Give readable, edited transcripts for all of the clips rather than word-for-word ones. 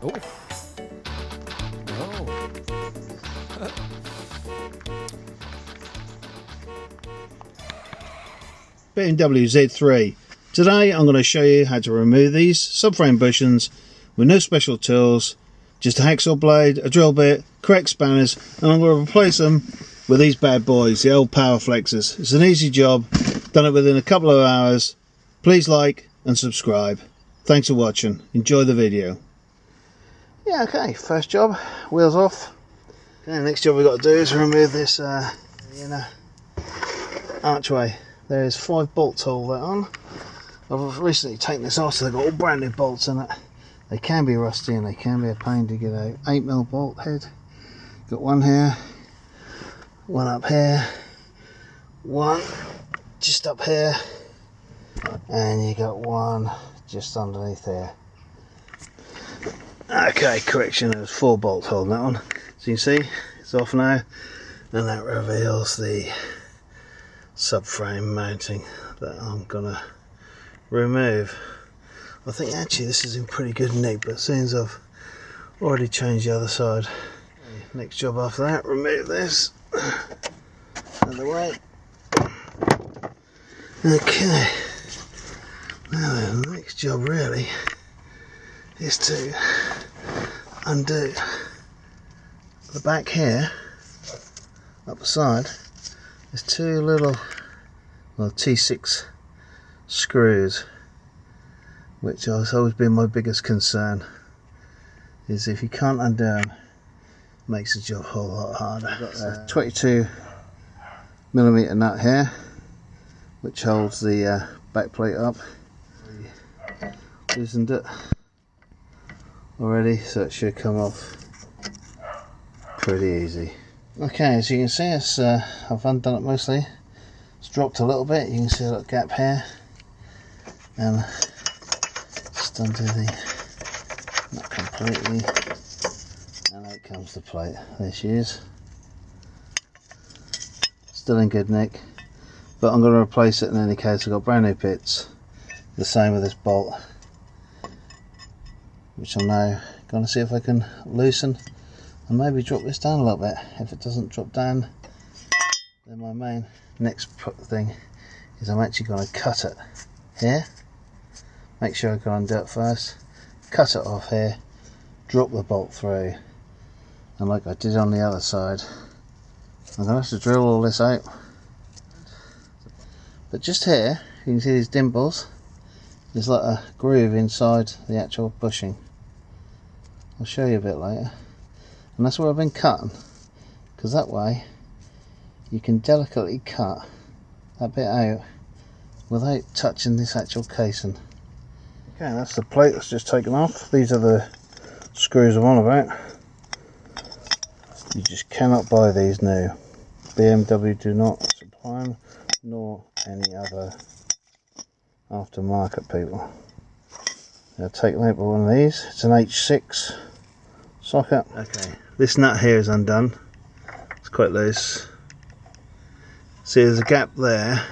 Oh. Oh. BMW Z3. Today I'm going to show you how to remove these subframe bushings with no special tools, just a hacksaw blade, a drill bit, correct spanners, and I'm going to replace them with these bad boys, the old power flexors. It's an easy job, done it within a couple of hours. Please like and subscribe. Thanks for watching. Enjoy the video. Yeah, okay, first job, wheels off. Okay, next job we've got to do is remove this inner archway. There's 5 bolts to hold that on. I've recently taken this off, so they've got all brand new bolts in it. They can be rusty and they can be a pain to get out. 8mm bolt head. Got one here, one up here, one just up here, and you got one just underneath here. Okay, correction, there's 4 bolts holding that on. So you can see it's off now, and that reveals the subframe mounting that I'm gonna remove. I think actually this is in pretty good nick, but since I've already changed the other side. Next job after that, remove this out of the way. Okay, now then, the next job really is to undo the back here, up the side. There's 2 little, well, T6 screws, which has always been my biggest concern, is if you can't undo them, it makes the job a whole lot harder. I've got a 22mm nut here, which holds the back plate up. Loosened it already, so it should come off pretty easy. Okay, as you can see, it's, I've undone it mostly. It's dropped a little bit. You can see a little gap here, and just undo the not completely, and out comes the plate. There she is. Still in good nick, but I'm going to replace it in any case. I've got brand new bits. The same with this bolt, which I'm now going to see if I can loosen and maybe drop this down a little bit. If it doesn't drop down, then my main next thing is I'm actually going to cut it here. Make sure I can undo it first, cut it off here, drop the bolt through, and like I did on the other side, I'm going to have to drill all this out. But just here, you can see these dimples. There's like a groove inside the actual bushing. I'll show you a bit later. And that's where I've been cutting, because that way you can delicately cut that bit out without touching this actual casing. Okay, that's the plate that's just taken off. These are the screws I'm on about. You just cannot buy these new. BMW do not supply them, nor any other aftermarket people. I'll take them out by one of these. It's an H6 socket. Okay, this nut here is undone. It's quite loose. See, there's a gap there,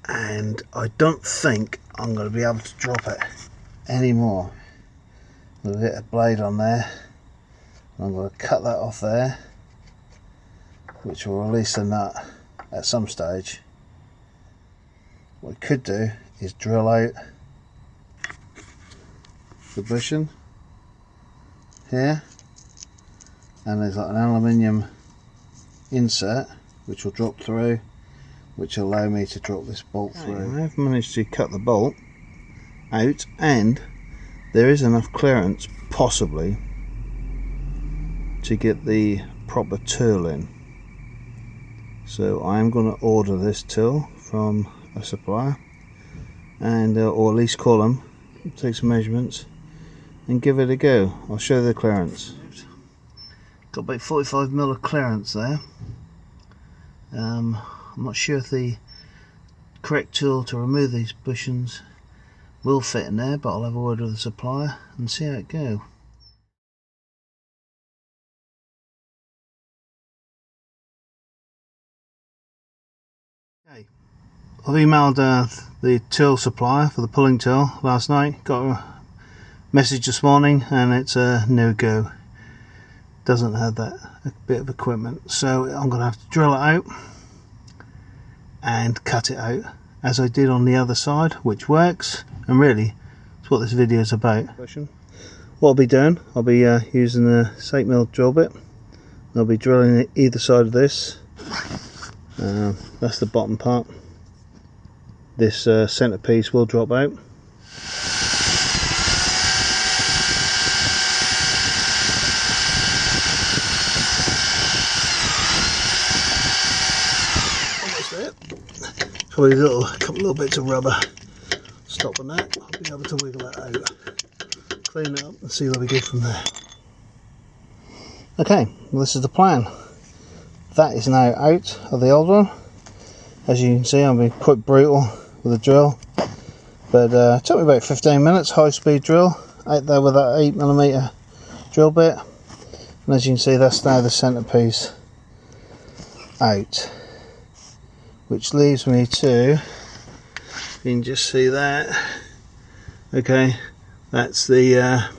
and I don't think I'm going to be able to drop it anymore. We'll get a blade on there. I'm going to cut that off there, which will release the nut at some stage. What I could do is drill out the bushing here, and there's like an aluminium insert which will drop through, which will allow me to drop this bolt through. I've managed to cut the bolt out, and there is enough clearance possibly to get the proper tool in. So I'm going to order this tool from a supplier, and or at least call them, take some measurements and give it a go. I'll show you the clearance. Got about 45mm of clearance there. I'm not sure if the correct tool to remove these bushings will fit in there, but I'll have a word with the supplier and see how it goes. Okay, I've emailed the tool supplier for the pulling tool last night, got a message this morning and it's a no-go. Doesn't have that bit of equipment, so I'm going to have to drill it out and cut it out as I did on the other side, which works, and really that's what this video is about. What I'll be doing, I'll be using a 8mm drill bit. I'll be drilling either side of this. That's the bottom part. This centre piece will drop out. Almost there. Probably a couple little bits of rubber stopping that. I'll be able to wiggle that out, clean it up and see where we go from there. Okay, well, this is the plan. That is now out of the old one. As you can see, I'm being quite brutal with the drill, but it took me about 15 minutes, high speed drill, out there with that 8mm drill bit. And as you can see, that's now the centerpiece out, which leaves me to, you can just see that. Okay, that's the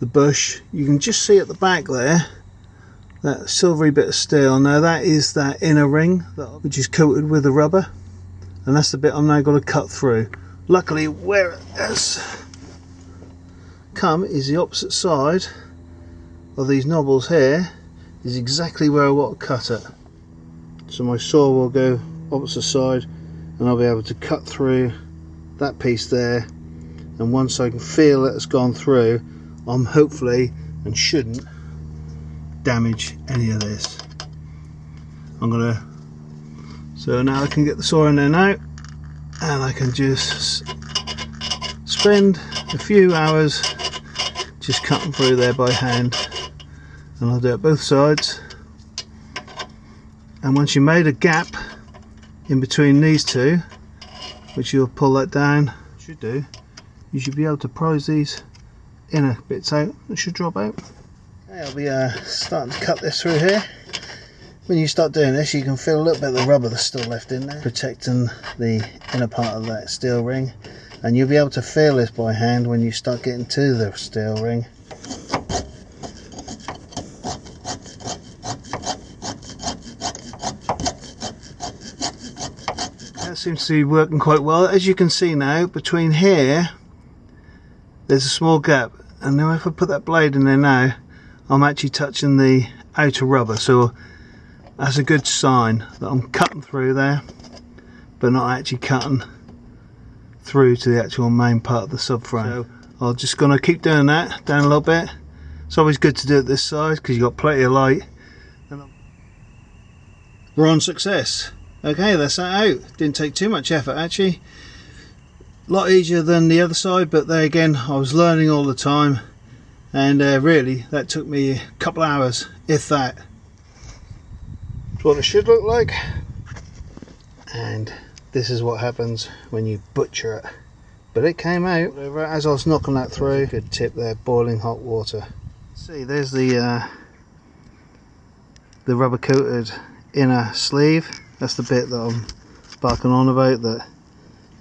bush. You can just see at the back there that silvery bit of steel. Now that is that inner ring which is coated with the rubber, and that's the bit I'm now going to cut through. Luckily where it has come is the opposite side of these knobbles here, is exactly where I want to cut it. So my saw will go opposite side and I'll be able to cut through that piece there, and once I can feel that it's gone through, I'm hopefully, and shouldn't, damage any of this. So now I can get the saw in there now, and I can just spend a few hours just cutting through there by hand, and I'll do it both sides. And once you made a gap in between these two, which you'll pull that down, should do, you should be able to prise these inner bits out. It should drop out. Okay, I'll be starting to cut this through here. When you start doing this, you can feel a little bit of the rubber that's still left in there, protecting the inner part of that steel ring, and you'll be able to feel this by hand when you start getting to the steel ring. That seems to be working quite well. As you can see now, between here there's a small gap, and now if I put that blade in there now, I'm actually touching the outer rubber, so that's a good sign that I'm cutting through there but not actually cutting through to the actual main part of the subframe. So I'm just going to keep doing that down a little bit. It's always good to do it this side because you've got plenty of light. We're on success. Okay, that's that out. Didn't take too much effort actually. A lot easier than the other side, but there again, I was learning all the time, and really that took me a couple of hours, if that. That's what it should look like, and this is what happens when you butcher it. But it came out. As I was knocking that through, good tip there, boiling hot water. See, there's the rubber coated inner sleeve. That's the bit that I'm barking on about, that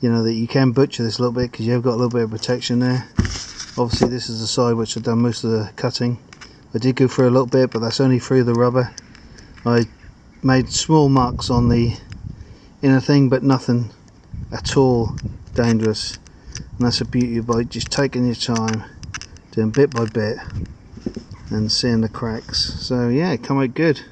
you know that you can butcher this a little bit because you've got a little bit of protection there. Obviously this is the side which I've done most of the cutting. I did go through a little bit, but that's only through the rubber. I made small marks on the inner thing, but nothing at all dangerous, and that's the beauty by just taking your time, doing bit by bit and seeing the cracks. So yeah, it come out good.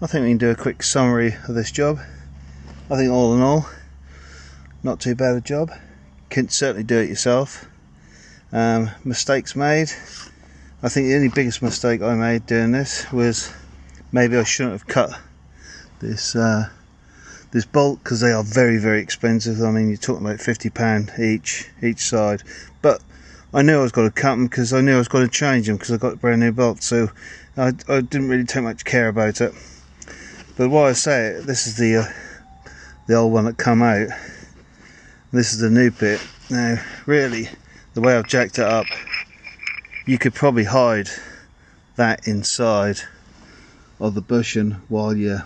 I think we can do a quick summary of this job. I think all in all, not too bad a job. Can certainly do it yourself. Mistakes made. I think the only biggest mistake I made doing this was maybe I shouldn't have cut this this bolt, because they are very, very expensive. I mean, you're talking about £50 each side, but I knew I was going to cut them because I knew I was going to change them because I got a brand new bolt, so I didn't really take much care about it. But while I say it, this is the old one that come out. This is the new bit. Now really, the way I've jacked it up, you could probably hide that inside of the bushing while you're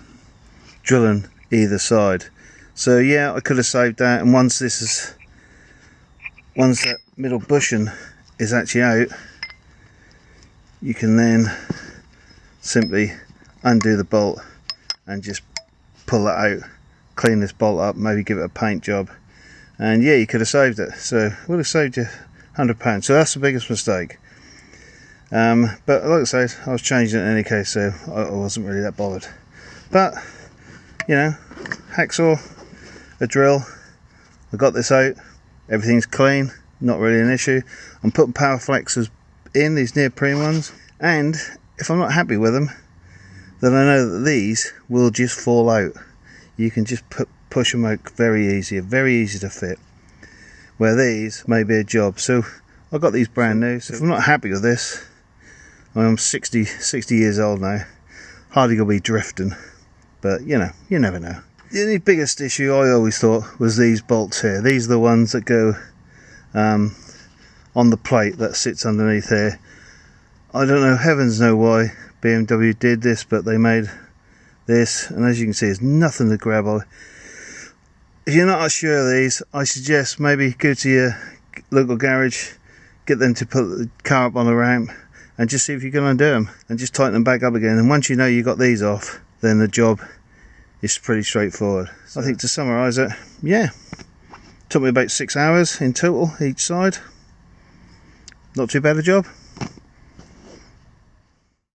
drilling either side. So yeah, I could have saved that, and once that middle bushing is actually out, you can then simply undo the bolt and just pull that out, clean this bolt up, maybe give it a paint job, and yeah, you could have saved it. So would have saved you £100. So that's the biggest mistake. But like I said, I was changing it in any case, so I wasn't really that bothered. But you know, hacksaw, a drill, I got this out, everything's clean, not really an issue. I'm putting power flexors in, these neoprene ones, and if I'm not happy with them, then I know that these will just fall out. You can just push them out very easy to fit, where these may be a job. So I got these brand new, so if I'm not happy with this, I'm 60 years old now, hardly gonna be drifting, but you know, you never know. The only biggest issue I always thought was these bolts here. These are the ones that go on the plate that sits underneath here. I don't know, heavens know why BMW did this, but they made this, and as you can see, there's nothing to grab on. If you're not sure of these, I suggest maybe go to your local garage, get them to put the car up on a ramp, and just see if you can undo them, and just tighten them back up again. And once you know you got these off, then the job is pretty straightforward. I think to summarise it, yeah, took me about 6 hours in total each side. Not too bad a job.